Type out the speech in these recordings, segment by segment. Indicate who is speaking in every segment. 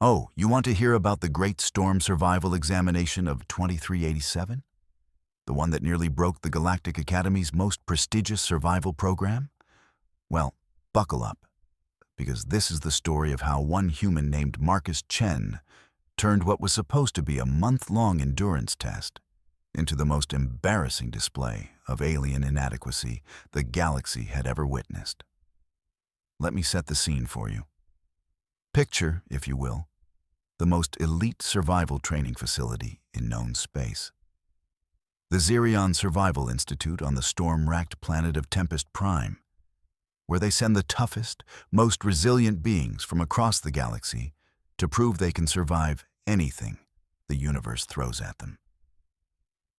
Speaker 1: Oh, you want to hear about the Great Storm Survival Examination of 2387? The one that nearly broke the Galactic Academy's most prestigious survival program? Well, buckle up, because this is the story of how one human named Marcus Chen turned what was supposed to be a month-long endurance test into the most embarrassing display of alien inadequacy the galaxy had ever witnessed. Let me set the scene for you. Picture, if you will, the most elite survival training facility in known space. The Xerion Survival Institute on the storm-racked planet of Tempest Prime, where they send the toughest, most resilient beings from across the galaxy to prove they can survive anything the universe throws at them.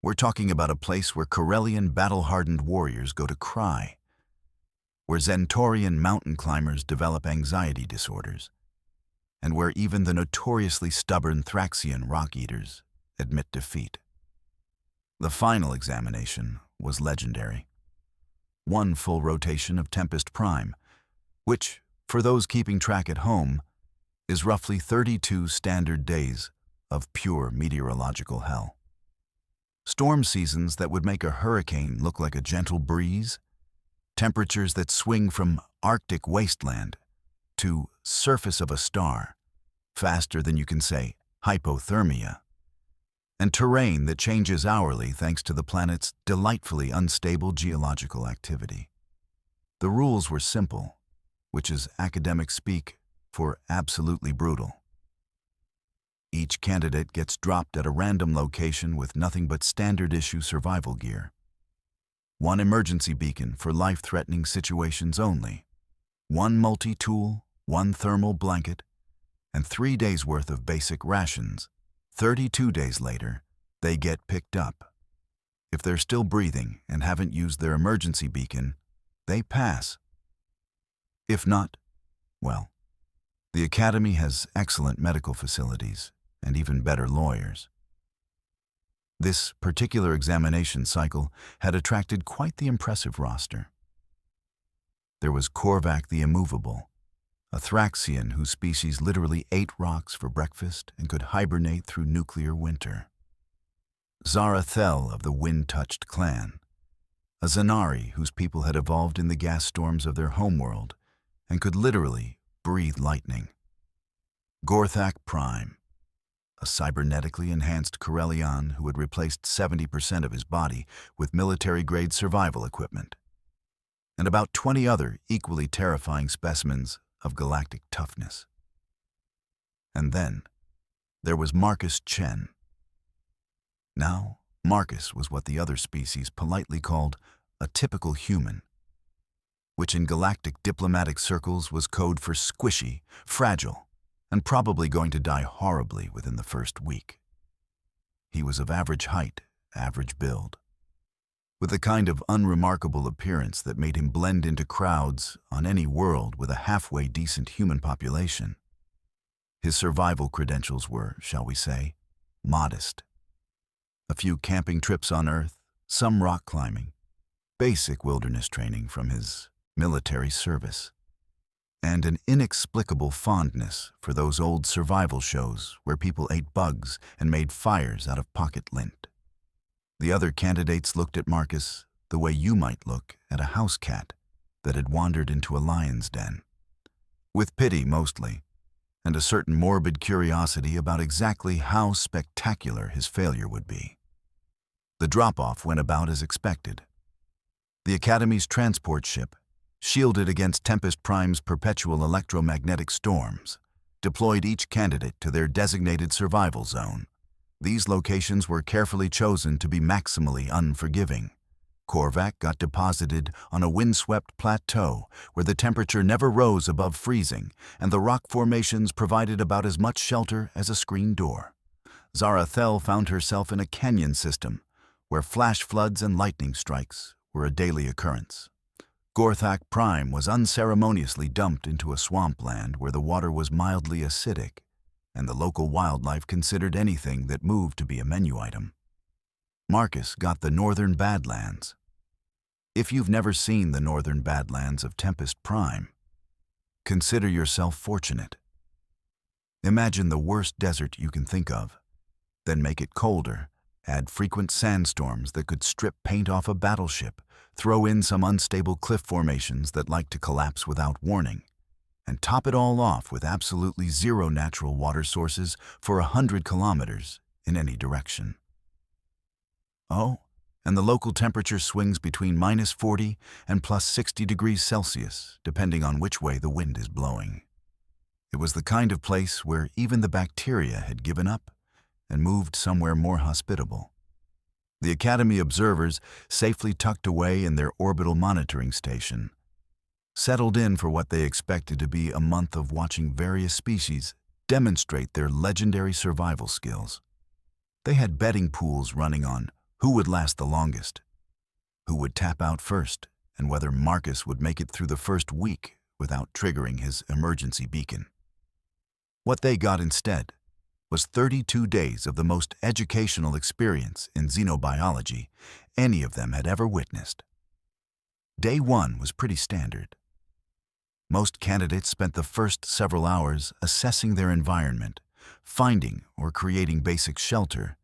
Speaker 1: We're talking about a place where Corellian battle-hardened warriors go to cry, where Zentorian mountain climbers develop anxiety disorders, and where even the notoriously stubborn Thraxian rock-eaters admit defeat. The final examination was legendary. One full rotation of Tempest Prime, which, for those keeping track at home, is roughly 32 standard days of pure meteorological hell. Storm seasons that would make a hurricane look like a gentle breeze, temperatures that swing from Arctic wasteland to surface of a star, faster than you can say hypothermia, and terrain that changes hourly thanks to the planet's delightfully unstable geological activity. The rules were simple, which is academic speak for absolutely brutal. Each candidate gets dropped at a random location with nothing but standard-issue survival gear. One emergency beacon for life-threatening situations only. One multi-tool, one thermal blanket, and 3 days' worth of basic rations. 32 days later, they get picked up. If they're still breathing and haven't used their emergency beacon, they pass. If not, well, the Academy has excellent medical facilities and even better lawyers. This particular examination cycle had attracted quite the impressive roster. There was Korvac the Immovable, a Thraxian whose species literally ate rocks for breakfast and could hibernate through nuclear winter. Zarathel of the Wind-Touched Clan, a Zanari whose people had evolved in the gas storms of their homeworld and could literally breathe lightning. Gorthak Prime, a cybernetically enhanced Corellian who had replaced 70% of his body with military-grade survival equipment, and about 20 other equally terrifying specimens of galactic toughness. And then there was Marcus Chen. Now, Marcus was what the other species politely called a typical human, which in galactic diplomatic circles was code for squishy, fragile, and probably going to die horribly within the first week. He was of average height, average build, with a kind of unremarkable appearance that made him blend into crowds on any world with a halfway decent human population. His survival credentials were, shall we say, modest. A few camping trips on Earth, some rock climbing, basic wilderness training from his military service, and an inexplicable fondness for those old survival shows where people ate bugs and made fires out of pocket lint. The other candidates looked at Marcus the way you might look at a house cat that had wandered into a lion's den, with pity mostly, and a certain morbid curiosity about exactly how spectacular his failure would be. The drop-off went about as expected. The Academy's transport ship, shielded against Tempest Prime's perpetual electromagnetic storms, deployed each candidate to their designated survival zone. These locations were carefully chosen to be maximally unforgiving. Korvac got deposited on a windswept plateau where the temperature never rose above freezing and the rock formations provided about as much shelter as a screen door. Zarathel found herself in a canyon system where flash floods and lightning strikes were a daily occurrence. Gorthak Prime was unceremoniously dumped into a swampland where the water was mildly acidic, and the local wildlife considered anything that moved to be a menu item. Marcus got the Northern Badlands. If you've never seen the Northern Badlands of Tempest Prime, consider yourself fortunate. Imagine the worst desert you can think of. Then make it colder. Add frequent sandstorms that could strip paint off a battleship. Throw in some unstable cliff formations that like to collapse without warning. And top it all off with absolutely zero natural water sources for 100 kilometers in any direction. Oh, and the local temperature swings between -40 and +60 degrees Celsius, depending on which way the wind is blowing. It was the kind of place where even the bacteria had given up and moved somewhere more hospitable. The Academy observers, safely tucked away in their orbital monitoring station, settled in for what they expected to be a month of watching various species demonstrate their legendary survival skills. They had betting pools running on who would last the longest, who would tap out first, and whether Marcus would make it through the first week without triggering his emergency beacon. What they got instead was 32 days of the most educational experience in xenobiology any of them had ever witnessed. Day 1 was pretty standard. Most candidates spent the first several hours assessing their environment, finding or creating basic shelter,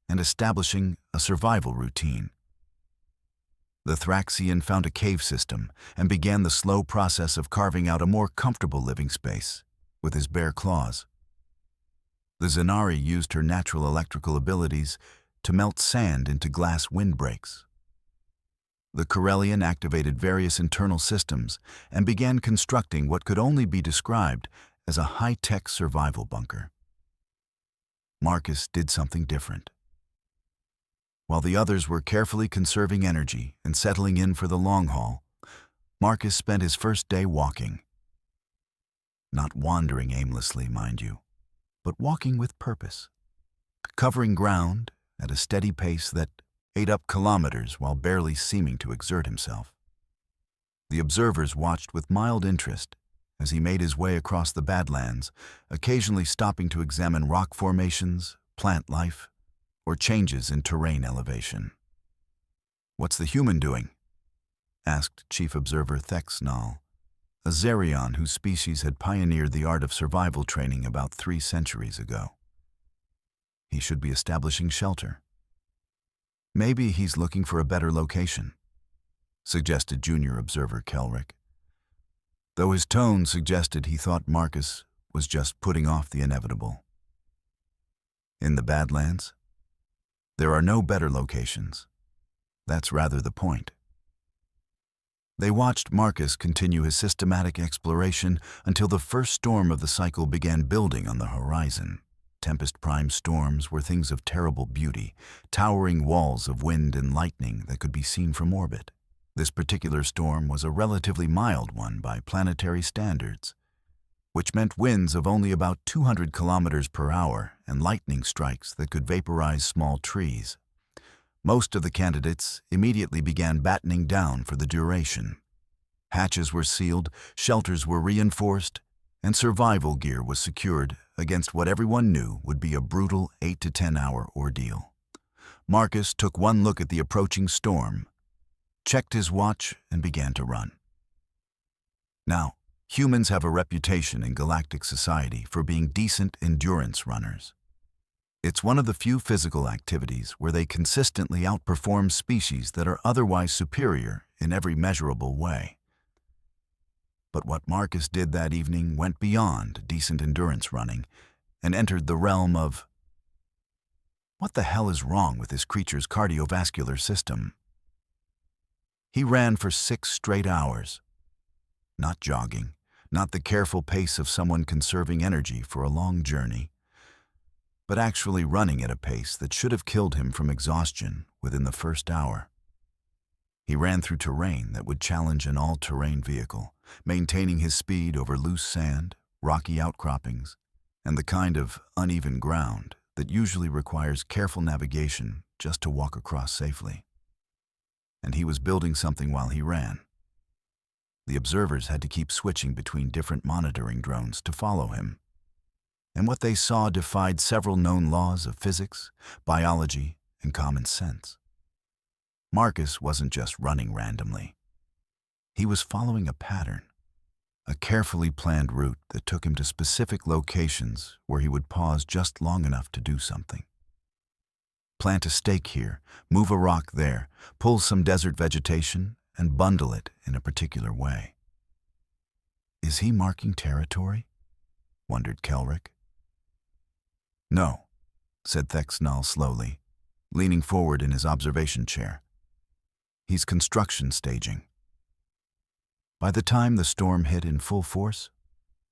Speaker 1: and establishing a survival routine. The Thraxian found a cave system and began the slow process of carving out a more comfortable living space with his bare claws. The Zanari used her natural electrical abilities to melt sand into glass windbreaks. The Corellian activated various internal systems and began constructing what could only be described as a high-tech survival bunker. Marcus did something different. While the others were carefully conserving energy and settling in for the long haul, Marcus spent his first day walking. Not wandering aimlessly, mind you, but walking with purpose, covering ground at a steady pace that ate up kilometers while barely seeming to exert himself. The observers watched with mild interest as he made his way across the Badlands, occasionally stopping to examine rock formations, plant life, or changes in terrain elevation. "What's the human doing?" asked Chief Observer Thexnal, a Zerion whose species had pioneered the art of survival training about 3 centuries ago. "He should be establishing shelter." "Maybe he's looking for a better location," suggested Junior Observer Kelrick, though his tone suggested he thought Marcus was just putting off the inevitable. "In the Badlands? There are no better locations. That's rather the point." They watched Marcus continue his systematic exploration until the first storm of the cycle began building on the horizon. Tempest-prime storms were things of terrible beauty, towering walls of wind and lightning that could be seen from orbit. This particular storm was a relatively mild one by planetary standards, which meant winds of only about 200 kilometers per hour and lightning strikes that could vaporize small trees. Most of the candidates immediately began battening down for the duration. Hatches were sealed, shelters were reinforced, and survival gear was secured against what everyone knew would be a brutal 8 to 10-hour ordeal. Marcus took one look at the approaching storm, checked his watch, and began to run. Now, humans have a reputation in galactic society for being decent endurance runners. It's one of the few physical activities where they consistently outperform species that are otherwise superior in every measurable way. But what Marcus did that evening went beyond decent endurance running and entered the realm of, what the hell is wrong with this creature's cardiovascular system? He ran for 6 straight hours. Not jogging, not the careful pace of someone conserving energy for a long journey, but actually running at a pace that should have killed him from exhaustion within the first hour. He ran through terrain that would challenge an all-terrain vehicle, maintaining his speed over loose sand, rocky outcroppings, and the kind of uneven ground that usually requires careful navigation just to walk across safely. And he was building something while he ran. The observers had to keep switching between different monitoring drones to follow him. And what they saw defied several known laws of physics, biology, and common sense. Marcus wasn't just running randomly. He was following a pattern, a carefully planned route that took him to specific locations where he would pause just long enough to do something. Plant a stake here, move a rock there, pull some desert vegetation, and bundle it in a particular way. Is he marking territory? Wondered Kelrick. No, said Thexnall slowly, leaning forward in his observation chair. He's construction staging. By the time the storm hit in full force,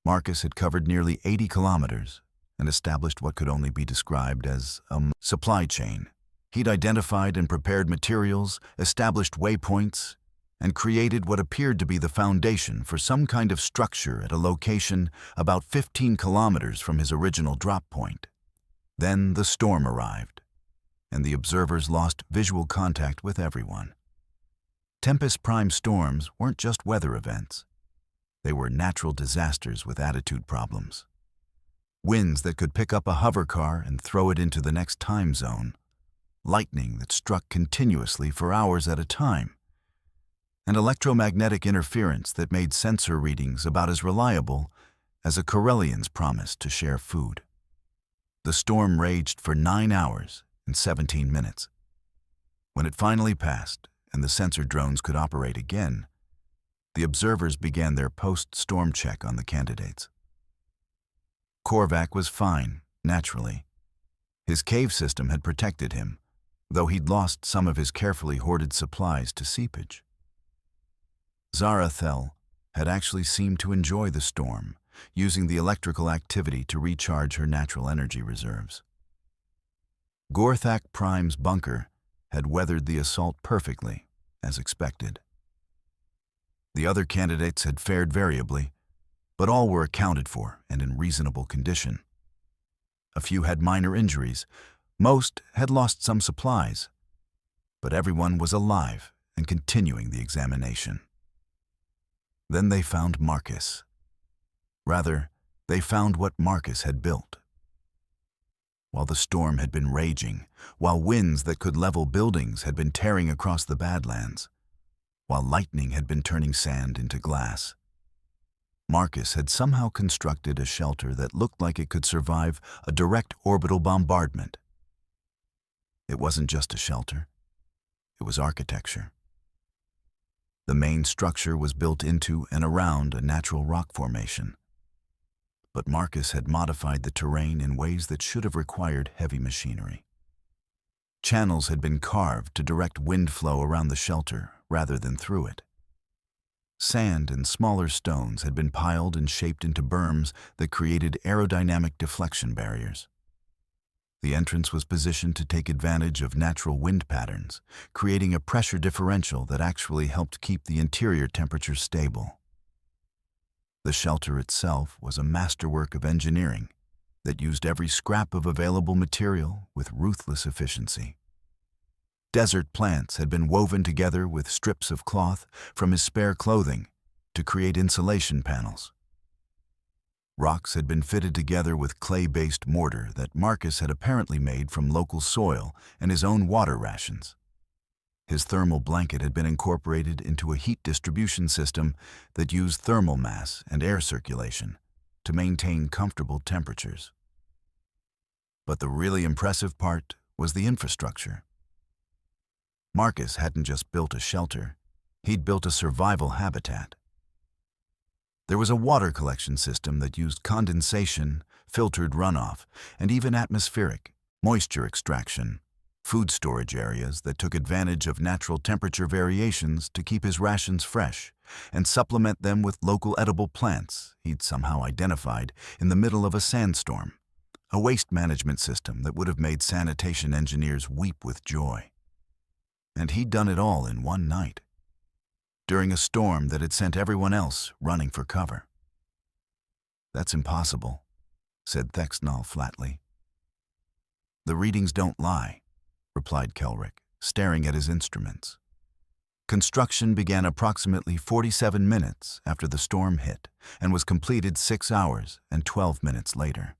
Speaker 1: Marcus had covered nearly 80 kilometers and established what could only be described as a supply chain. He'd identified and prepared materials, established waypoints, and created what appeared to be the foundation for some kind of structure at a location about 15 kilometers from his original drop point. Then the storm arrived, and the observers lost visual contact with everyone. Tempest Prime storms weren't just weather events. They were natural disasters with attitude problems. Winds that could pick up a hover car and throw it into the next time zone. Lightning that struck continuously for hours at a time. And electromagnetic interference that made sensor readings about as reliable as a Corellian's promise to share food. The storm raged for 9 hours and 17 minutes. When it finally passed and the sensor drones could operate again, the observers began their post-storm check on the candidates. Korvac was fine, naturally. His cave system had protected him, though he'd lost some of his carefully hoarded supplies to seepage. Zarathel had actually seemed to enjoy the storm, using the electrical activity to recharge her natural energy reserves. Gorthak Prime's bunker had weathered the assault perfectly, as expected. The other candidates had fared variably, but all were accounted for and in reasonable condition. A few had minor injuries, most had lost some supplies, but everyone was alive and continuing the examination. Then they found Marcus. Rather, they found what Marcus had built. While the storm had been raging, while winds that could level buildings had been tearing across the Badlands, while lightning had been turning sand into glass, Marcus had somehow constructed a shelter that looked like it could survive a direct orbital bombardment. It wasn't just a shelter. It was architecture. The main structure was built into and around a natural rock formation. But Marcus had modified the terrain in ways that should have required heavy machinery. Channels had been carved to direct wind flow around the shelter rather than through it. Sand and smaller stones had been piled and shaped into berms that created aerodynamic deflection barriers. The entrance was positioned to take advantage of natural wind patterns, creating a pressure differential that actually helped keep the interior temperature stable. The shelter itself was a masterwork of engineering that used every scrap of available material with ruthless efficiency. Desert plants had been woven together with strips of cloth from his spare clothing to create insulation panels. Rocks had been fitted together with clay-based mortar that Marcus had apparently made from local soil and his own water rations. His thermal blanket had been incorporated into a heat distribution system that used thermal mass and air circulation to maintain comfortable temperatures. But the really impressive part was the infrastructure. Marcus hadn't just built a shelter, he'd built a survival habitat. There was a water collection system that used condensation, filtered runoff, and even atmospheric moisture extraction, food storage areas that took advantage of natural temperature variations to keep his rations fresh and supplement them with local edible plants he'd somehow identified in the middle of a sandstorm, a waste management system that would have made sanitation engineers weep with joy. And he'd done it all in one night, during a storm that had sent everyone else running for cover. "That's impossible," said Thexnall flatly. "The readings don't lie," replied Kelrick, staring at his instruments. Construction began approximately 47 minutes after the storm hit and was completed 6 hours and 12 minutes later.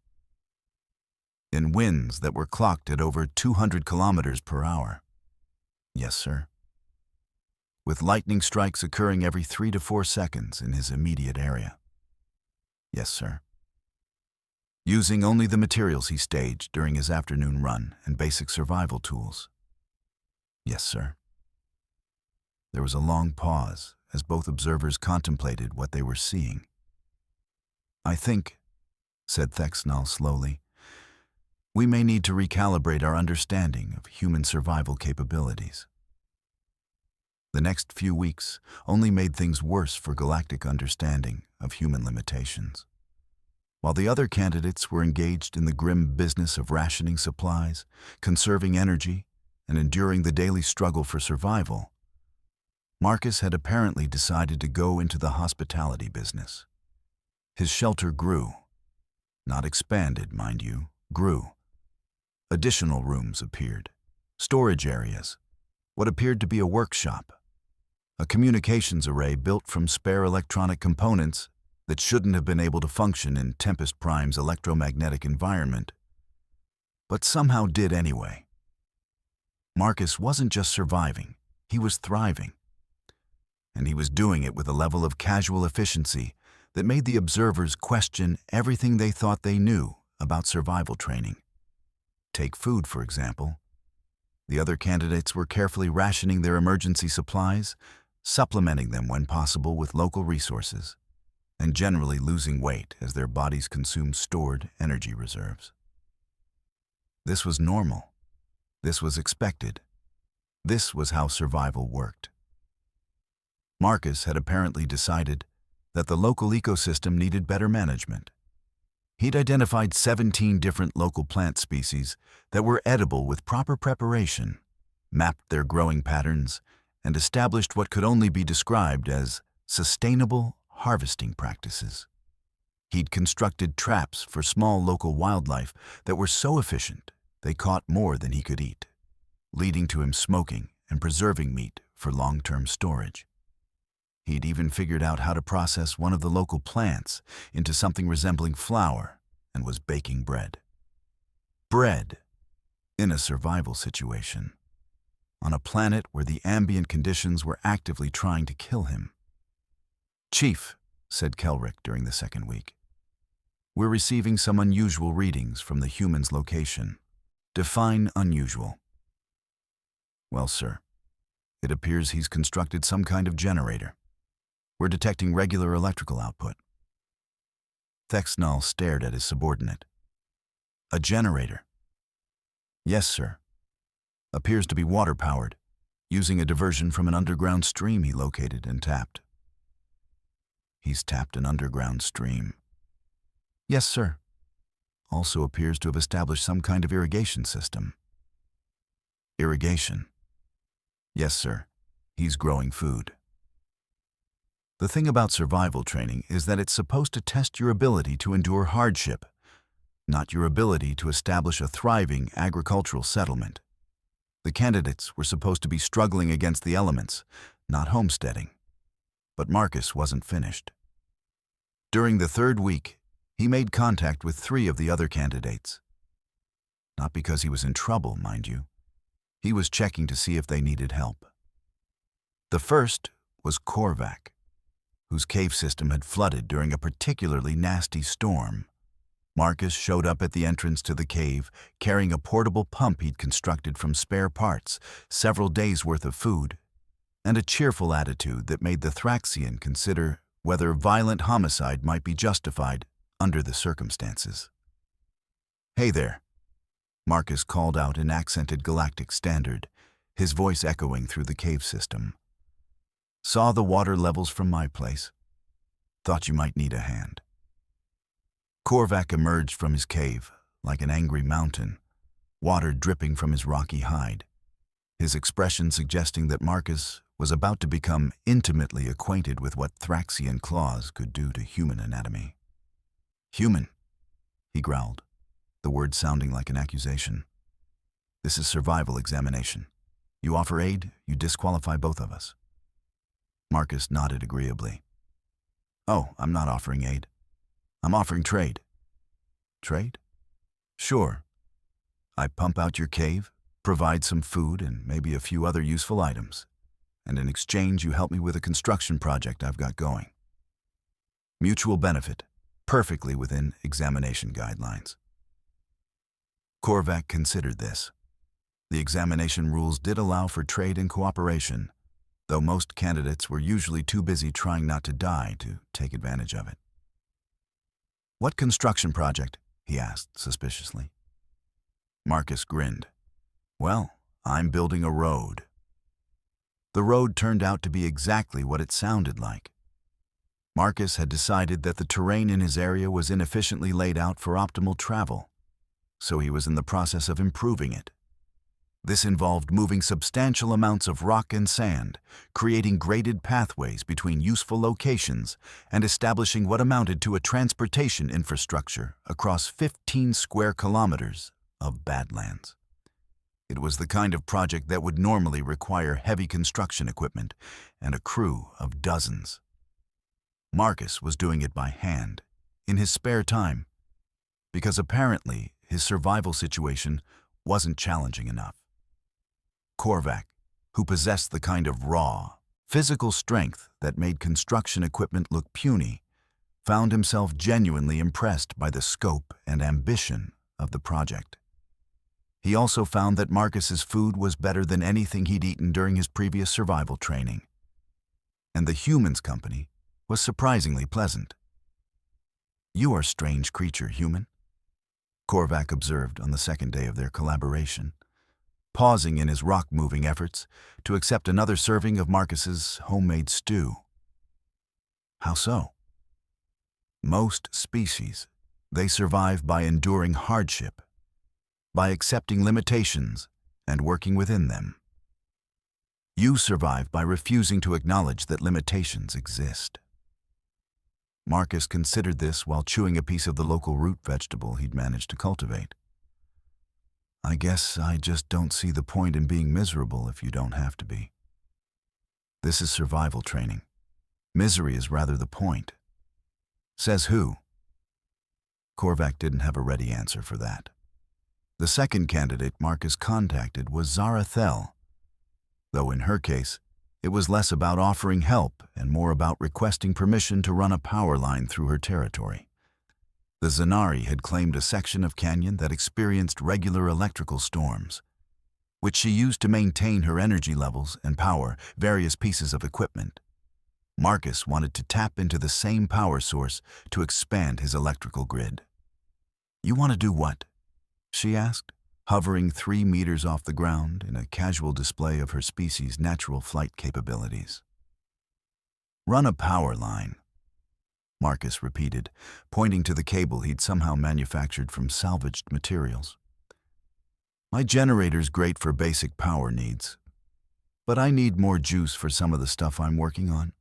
Speaker 1: In winds that were clocked at over 200 kilometers per hour. Yes, sir. With lightning strikes occurring every 3 to 4 seconds in his immediate area. Yes, sir. Using only the materials he staged during his afternoon run and basic survival tools. Yes, sir. There was a long pause as both observers contemplated what they were seeing. I think, said Thexnall slowly, we may need to recalibrate our understanding of human survival capabilities. The next few weeks only made things worse for galactic understanding of human limitations. While the other candidates were engaged in the grim business of rationing supplies, conserving energy, and enduring the daily struggle for survival, Marcus had apparently decided to go into the hospitality business. His shelter grew. Not expanded, mind you, grew. Additional rooms appeared, storage areas, what appeared to be a workshop, a communications array built from spare electronic components that shouldn't have been able to function in Tempest Prime's electromagnetic environment, but somehow did anyway. Marcus wasn't just surviving, he was thriving. And he was doing it with a level of casual efficiency that made the observers question everything they thought they knew about survival training. Take food, for example. The other candidates were carefully rationing their emergency supplies, supplementing them when possible with local resources, and generally losing weight as their bodies consumed stored energy reserves. This was normal. This was expected. This was how survival worked. Marcus had apparently decided that the local ecosystem needed better management. He'd identified 17 different local plant species that were edible with proper preparation, mapped their growing patterns, and established what could only be described as sustainable harvesting practices. He'd constructed traps for small local wildlife that were so efficient they caught more than he could eat, leading to him smoking and preserving meat for long-term storage. He'd even figured out how to process one of the local plants into something resembling flour and was baking bread. Bread in a survival situation, on a planet where the ambient conditions were actively trying to kill him. "Chief," said Kelrick during the second week, "we're receiving some unusual readings from the human's location. Define unusual." "Well, sir, it appears he's constructed some kind of generator. We're detecting regular electrical output." Thexnall stared at his subordinate. "A generator?" "Yes, sir. Appears to be water-powered, using a diversion from an underground stream he located and tapped." "He's tapped an underground stream?" "Yes, sir. Also appears to have established some kind of irrigation system." "Irrigation?" "Yes, sir. He's growing food." The thing about survival training is that it's supposed to test your ability to endure hardship, not your ability to establish a thriving agricultural settlement. The candidates were supposed to be struggling against the elements, not homesteading. But Marcus wasn't finished. During the third week, he made contact with 3 of the other candidates. Not because he was in trouble, mind you. He was checking to see if they needed help. The first was Korvac, whose cave system had flooded during a particularly nasty storm. Marcus showed up at the entrance to the cave carrying a portable pump he'd constructed from spare parts, several days' worth of food, and a cheerful attitude that made the Thraxian consider whether violent homicide might be justified under the circumstances. "Hey there," Marcus called out in accented galactic standard, his voice echoing through the cave system. "Saw the water levels from my place. Thought you might need a hand." Korvac emerged from his cave like an angry mountain, water dripping from his rocky hide, his expression suggesting that Marcus was about to become intimately acquainted with what Thraxian claws could do to human anatomy. "Human," he growled, the word sounding like an accusation. "This is survival examination. You offer aid, you disqualify both of us." Marcus nodded agreeably. "Oh, I'm not offering aid. I'm offering trade." "Trade? Sure. I pump out your cave, provide some food and maybe a few other useful items, and in exchange you help me with a construction project I've got going. Mutual benefit, perfectly within examination guidelines. Korvac considered this. The examination rules did allow for trade and cooperation, though most candidates were usually too busy trying not to die to take advantage of it. "What construction project?" he asked suspiciously. Marcus grinned. "Well, I'm building a road." The road turned out to be exactly what it sounded like. Marcus had decided that the terrain in his area was inefficiently laid out for optimal travel, so he was in the process of improving it. This involved moving substantial amounts of rock and sand, creating graded pathways between useful locations, and establishing what amounted to a transportation infrastructure across 15 square kilometers of badlands. It was the kind of project that would normally require heavy construction equipment and a crew of dozens. Marcus was doing it by hand, in his spare time, because apparently his survival situation wasn't challenging enough. Korvac, who possessed the kind of raw, physical strength that made construction equipment look puny, found himself genuinely impressed by the scope and ambition of the project. He also found that Marcus's food was better than anything he'd eaten during his previous survival training. And the humans' company was surprisingly pleasant. "You are a strange creature, human," Korvac observed on the second day of their collaboration, pausing in his rock-moving efforts to accept another serving of Marcus's homemade stew. "How so?" "Most species, they survive by enduring hardship, by accepting limitations and working within them. You survive by refusing to acknowledge that limitations exist." Marcus considered this while chewing a piece of the local root vegetable he'd managed to cultivate. "I guess I just don't see the point in being miserable if you don't have to be. This is survival training. Misery is rather the point." "Says who?" Korvac didn't have a ready answer for that. The second candidate Marcus contacted was Zarathel, though in her case, it was less about offering help and more about requesting permission to run a power line through her territory. The Zanari had claimed a section of canyon that experienced regular electrical storms, which she used to maintain her energy levels and power various pieces of equipment. Marcus wanted to tap into the same power source to expand his electrical grid. "You want to do what?" she asked, hovering 3 meters off the ground in a casual display of her species' natural flight capabilities. "Run a power line," Marcus repeated, pointing to the cable he'd somehow manufactured from salvaged materials. "My generator's great for basic power needs, but I need more juice for some of the stuff I'm working on.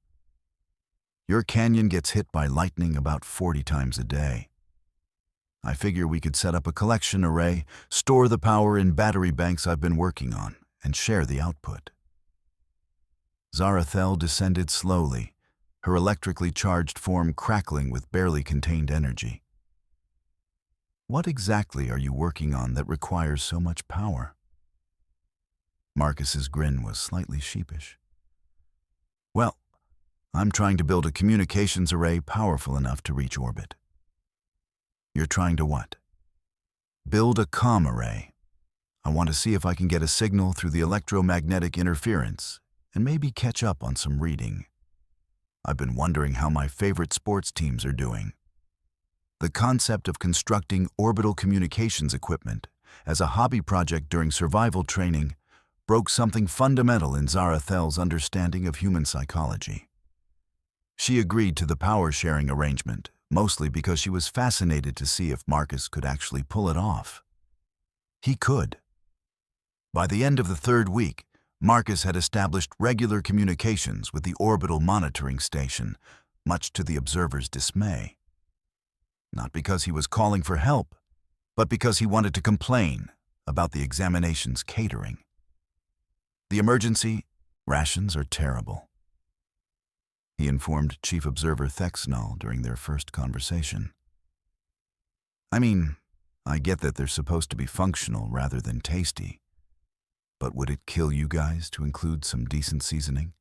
Speaker 1: Your canyon gets hit by lightning about 40 times a day. I figure we could set up a collection array, store the power in battery banks I've been working on, and share the output." Zarathel descended slowly, her electrically charged form crackling with barely contained energy. "What exactly are you working on that requires so much power?" Marcus's grin was slightly sheepish. "Well, I'm trying to build a communications array powerful enough to reach orbit." "You're trying to what?" "Build a comm array. I want to see if I can get a signal through the electromagnetic interference and maybe catch up on some reading. I've been wondering how my favorite sports teams are doing." The concept of constructing orbital communications equipment as a hobby project during survival training broke something fundamental in Zarathel's understanding of human psychology. She agreed to the power-sharing arrangement, mostly because she was fascinated to see if Marcus could actually pull it off. He could. By the end of the 3rd week, Marcus had established regular communications with the orbital monitoring station, much to the observer's dismay. Not because he was calling for help, but because he wanted to complain about the examination's catering. "The emergency rations are terrible," he informed Chief Observer Thexnall during their first conversation. "I mean, I get that they're supposed to be functional rather than tasty, but would it kill you guys to include some decent seasoning?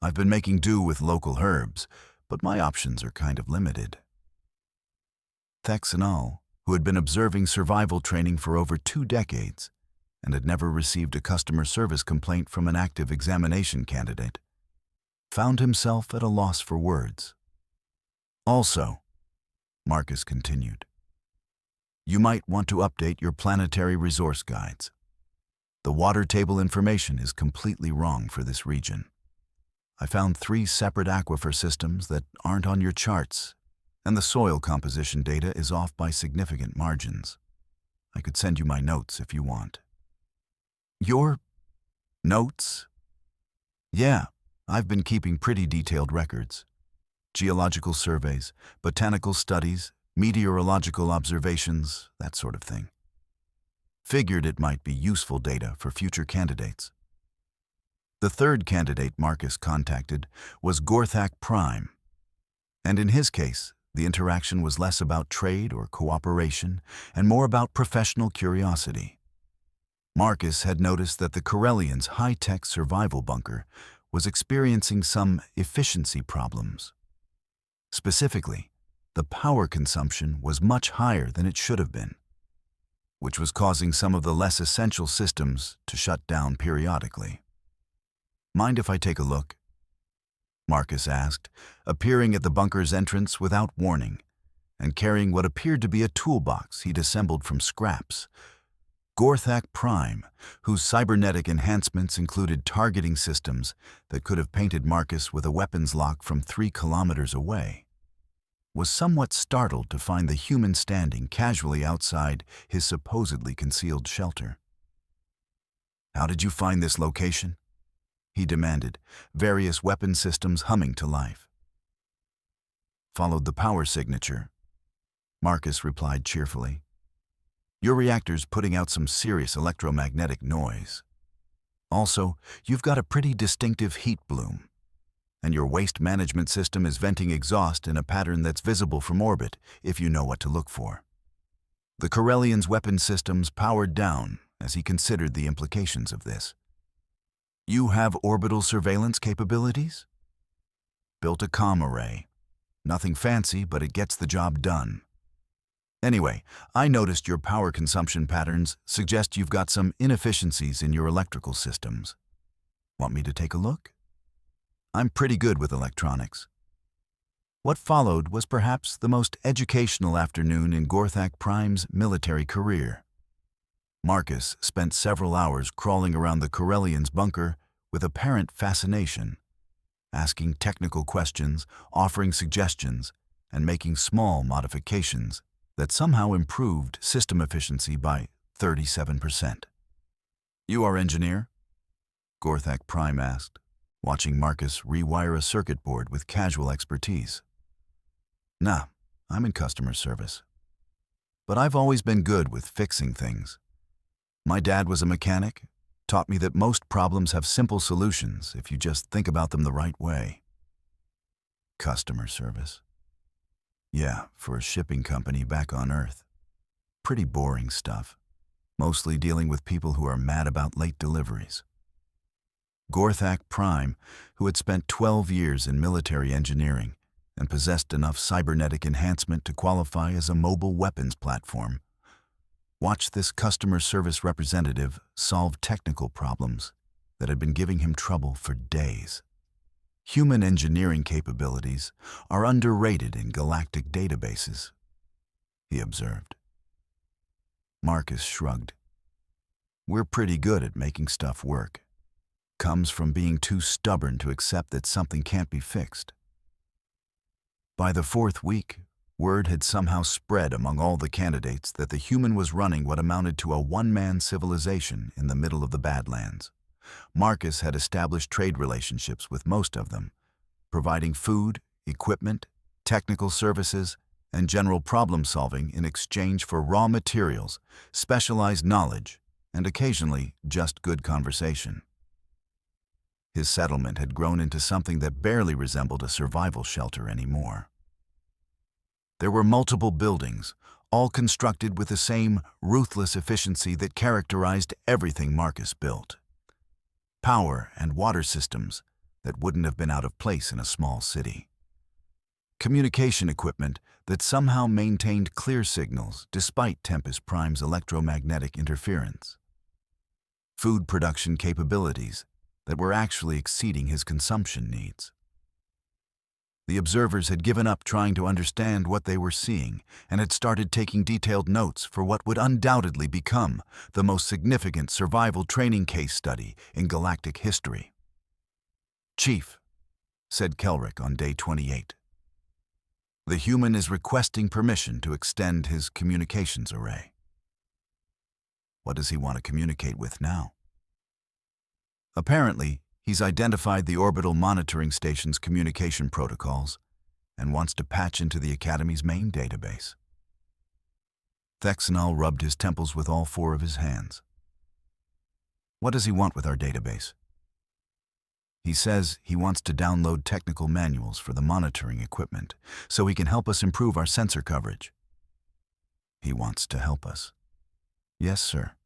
Speaker 1: I've been making do with local herbs, but my options are kind of limited." Thexanol, who had been observing survival training for over 2 decades and had never received a customer service complaint from an active examination candidate, found himself at a loss for words. Also, Marcus continued, you might want to update your planetary resource guides. The water table information is completely wrong for this region. I found 3 separate aquifer systems that aren't on your charts, and the soil composition data is off by significant margins. I could send you my notes if you want. Your notes? Yeah, I've been keeping pretty detailed records. Geological surveys, botanical studies, meteorological observations, that sort of thing. Figured it might be useful data for future candidates. The third candidate Marcus contacted was Gorthak Prime, and in his case, the interaction was less about trade or cooperation and more about professional curiosity. Marcus had noticed that the Corellians' high-tech survival bunker was experiencing some efficiency problems. Specifically, the power consumption was much higher than it should have been, which was causing some of the less essential systems to shut down periodically. Mind if I take a look? Marcus asked, appearing at the bunker's entrance without warning and carrying what appeared to be a toolbox he'd assembled from scraps. Gorthak Prime, whose cybernetic enhancements included targeting systems that could have painted Marcus with a weapons lock from 3 kilometers away, was somewhat startled to find the human standing casually outside his supposedly concealed shelter. How did you find this location? He demanded, various weapon systems humming to life. Followed the power signature, Marcus replied cheerfully. Your reactor's putting out some serious electromagnetic noise. Also, you've got a pretty distinctive heat bloom, and your waste management system is venting exhaust in a pattern that's visible from orbit if you know what to look for. The Corellians' weapon systems powered down as he considered the implications of this. You have orbital surveillance capabilities? Built a comm array. Nothing fancy, but it gets the job done. Anyway, I noticed your power consumption patterns suggest you've got some inefficiencies in your electrical systems. Want me to take a look? I'm pretty good with electronics. What followed was perhaps the most educational afternoon in Gorthak Prime's military career. Marcus spent several hours crawling around the Corellians' bunker with apparent fascination, asking technical questions, offering suggestions, and making small modifications that somehow improved system efficiency by 37%. You are engineer? Gorthak Prime asked, watching Marcus rewire a circuit board with casual expertise. Nah, I'm in customer service. But I've always been good with fixing things. My dad was a mechanic, taught me that most problems have simple solutions if you just think about them the right way. Customer service. Yeah, for a shipping company back on Earth. Pretty boring stuff, mostly dealing with people who are mad about late deliveries. Gorthak Prime, who had spent 12 years in military engineering and possessed enough cybernetic enhancement to qualify as a mobile weapons platform, watched this customer service representative solve technical problems that had been giving him trouble for days. Human engineering capabilities are underrated in galactic databases, he observed. Marcus shrugged. We're pretty good at making stuff work. Comes from being too stubborn to accept that something can't be fixed. By the 4th week, word had somehow spread among all the candidates that the human was running what amounted to a one-man civilization in the middle of the Badlands. Marcus had established trade relationships with most of them, providing food, equipment, technical services, and general problem-solving in exchange for raw materials, specialized knowledge, and occasionally just good conversation. His settlement had grown into something that barely resembled a survival shelter anymore. There were multiple buildings, all constructed with the same ruthless efficiency that characterized everything Marcus built. Power and water systems that wouldn't have been out of place in a small city. communication equipment that somehow maintained clear signals despite Tempest Prime's electromagnetic interference, food production capabilities that were actually exceeding his consumption needs. The observers had given up trying to understand what they were seeing and had started taking detailed notes for what would undoubtedly become the most significant survival training case study in galactic history. "Chief," said Kelrick on day 28, "the human is requesting permission to extend his communications array." What does he want to communicate with now? Apparently, he's identified the orbital monitoring station's communication protocols and wants to patch into the Academy's main database. Thexanol rubbed his temples with all four of his hands. "What does he want with our database?" "He says he wants to download technical manuals for the monitoring equipment so he can help us improve our sensor coverage." "He wants to help us." "Yes, sir.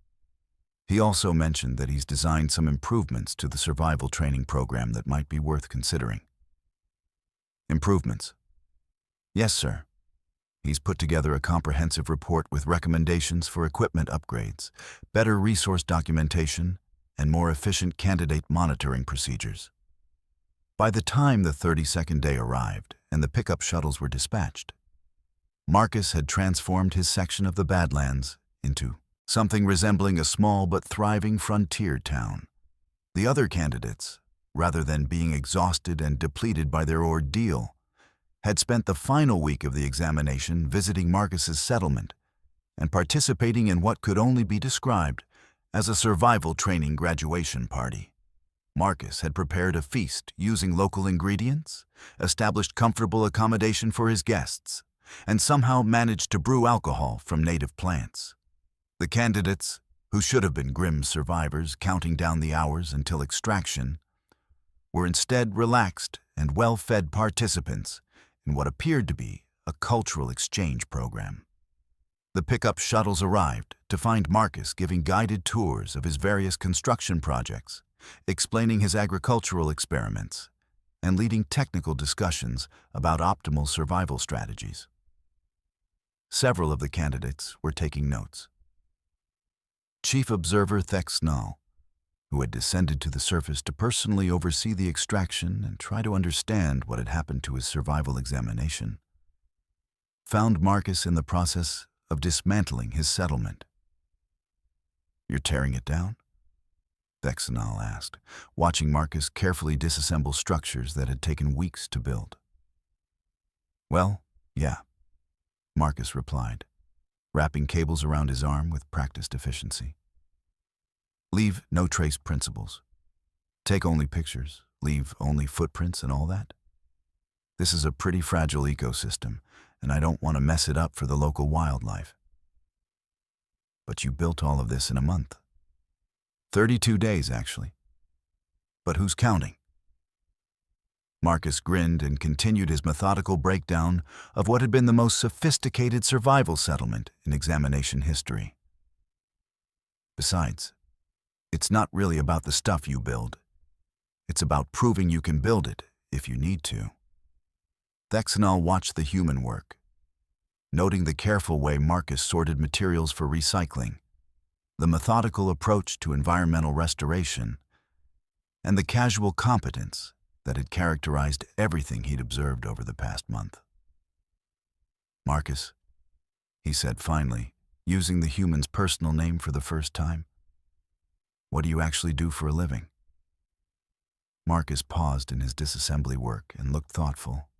Speaker 1: He also mentioned that he's designed some improvements to the survival training program that might be worth considering." "Improvements?" "Yes, sir. He's put together a comprehensive report with recommendations for equipment upgrades, better resource documentation, and more efficient candidate monitoring procedures." By the time the 32nd day arrived and the pickup shuttles were dispatched, Marcus had transformed his section of the Badlands into something resembling a small but thriving frontier town. The other candidates, rather than being exhausted and depleted by their ordeal, had spent the final week of the examination visiting Marcus's settlement and participating in what could only be described as a survival training graduation party. Marcus had prepared a feast using local ingredients, established comfortable accommodation for his guests, and somehow managed to brew alcohol from native plants. The candidates, who should have been grim survivors counting down the hours until extraction, were instead relaxed and well-fed participants in what appeared to be a cultural exchange program. The pickup shuttles arrived to find Marcus giving guided tours of his various construction projects, explaining his agricultural experiments, and leading technical discussions about optimal survival strategies. Several of the candidates were taking notes. Chief Observer Thexnall, who had descended to the surface to personally oversee the extraction and try to understand what had happened to his survival examination, found Marcus in the process of dismantling his settlement. "You're tearing it down?" Thexanol asked, watching Marcus carefully disassemble structures that had taken weeks to build. "Well, yeah," Marcus replied, wrapping cables around his arm with practiced efficiency. "Leave no trace principles. Take only pictures, leave only footprints and all that. This is a pretty fragile ecosystem, and I don't want to mess it up for the local wildlife." "But you built all of this in a month." 32 days, actually. "But who's counting?" Marcus grinned and continued his methodical breakdown of what had been the most sophisticated survival settlement in examination history. "Besides, it's not really about the stuff you build. It's about proving you can build it if you need to." Thexanol watched the human work, noting the careful way Marcus sorted materials for recycling, the methodical approach to environmental restoration, and the casual competence that had characterized everything he'd observed over the past month. "Marcus," he said finally, using the human's personal name for the first time, "what do you actually do for a living?" Marcus paused in his disassembly work and looked thoughtful.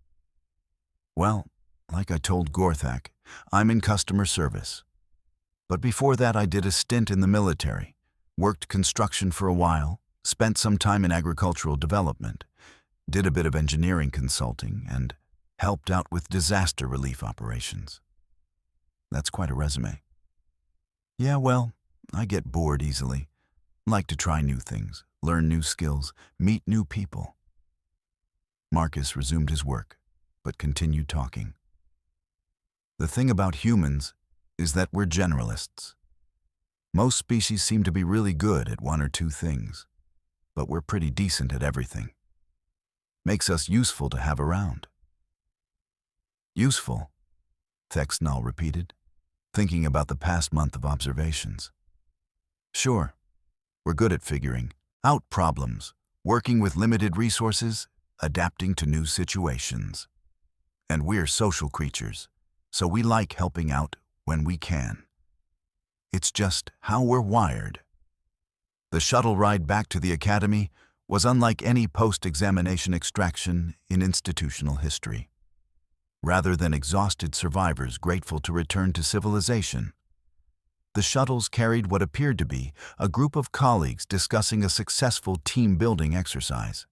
Speaker 1: "Well, like I told Gorthak, I'm in customer service. But before that I did a stint in the military, worked construction for a while, spent some time in agricultural development, did a bit of engineering consulting, and helped out with disaster relief operations." That's quite a resume. "Yeah, well, I get bored easily. Like to try new things, learn new skills, meet new people." Marcus resumed his work, but continued talking. "The thing about humans is that we're generalists. Most species seem to be really good at one or two things, but we're pretty decent at everything. Makes us useful to have around." Useful, Thexnall repeated, thinking about the past month of observations. Sure, we're good at figuring out problems, working with limited resources, adapting to new situations. And we're social creatures, so we like helping out when we can. It's just how we're wired. The shuttle ride back to the academy was unlike any post-examination extraction in institutional history. Rather than exhausted survivors grateful to return to civilization, the shuttles carried what appeared to be a group of colleagues discussing a successful team-building exercise.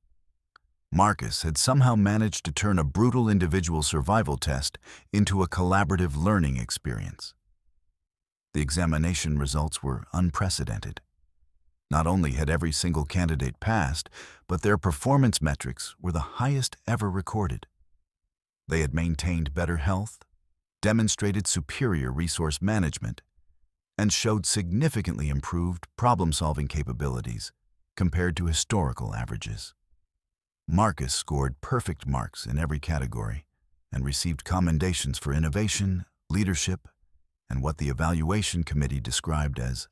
Speaker 1: Marcus had somehow managed to turn a brutal individual survival test into a collaborative learning experience. The examination results were unprecedented. Not only had every single candidate passed, but their performance metrics were the highest ever recorded. They had maintained better health, demonstrated superior resource management, and showed significantly improved problem-solving capabilities compared to historical averages. Marcus scored perfect marks in every category and received commendations for innovation, leadership, and what the evaluation committee described as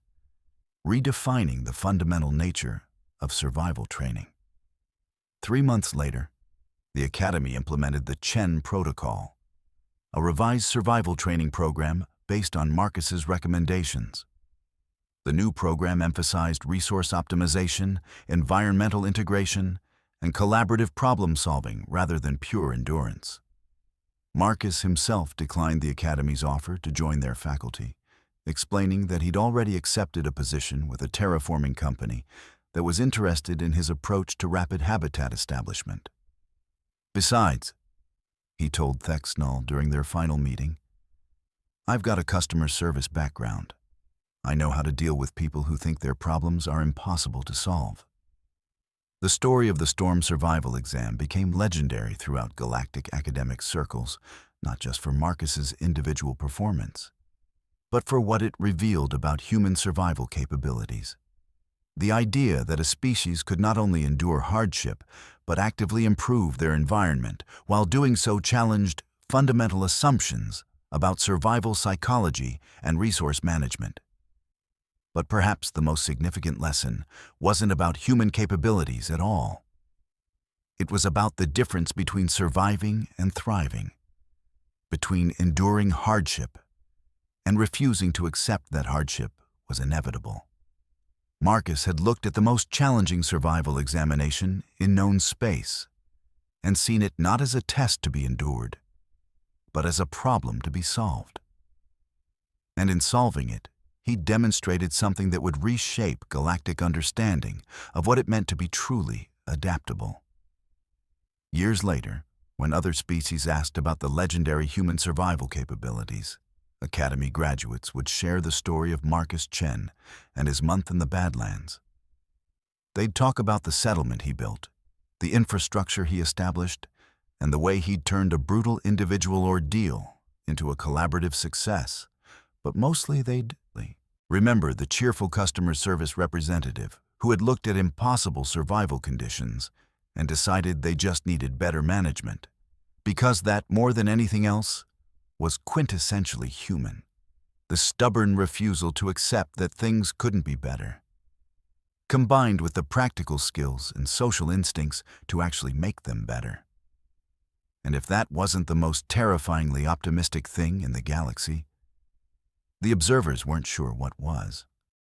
Speaker 1: redefining the fundamental nature of survival training. 3 months later, the Academy implemented the Chen Protocol, a revised survival training program based on Marcus's recommendations. The new program emphasized resource optimization, environmental integration, and collaborative problem-solving rather than pure endurance. Marcus himself declined the Academy's offer to join their faculty, explaining that he'd already accepted a position with a terraforming company that was interested in his approach to rapid habitat establishment. Besides, he told Thexnall during their final meeting, I've got a customer service background. I know how to deal with people who think their problems are impossible to solve. The story of the storm survival exam became legendary throughout galactic academic circles, not just for Marcus's individual performance, but for what it revealed about human survival capabilities. The idea that a species could not only endure hardship, but actively improve their environment while doing so challenged fundamental assumptions about survival psychology and resource management. But perhaps the most significant lesson wasn't about human capabilities at all. It was about the difference between surviving and thriving, between enduring hardship and refusing to accept that hardship was inevitable. Marcus had looked at the most challenging survival examination in known space and seen it not as a test to be endured, but as a problem to be solved. And in solving it, he demonstrated something that would reshape galactic understanding of what it meant to be truly adaptable. Years later, when other species asked about the legendary human survival capabilities, Academy graduates would share the story of Marcus Chen and his month in the Badlands. They'd talk about the settlement he built, the infrastructure he established, and the way he'd turned a brutal individual ordeal into a collaborative success. But mostly they'd remember the cheerful customer service representative who had looked at impossible survival conditions and decided they just needed better management, because that, more than anything else, was quintessentially human. The stubborn refusal to accept that things couldn't be better, combined with the practical skills and social instincts to actually make them better. And if that wasn't the most terrifyingly optimistic thing in the galaxy, the observers weren't sure what was.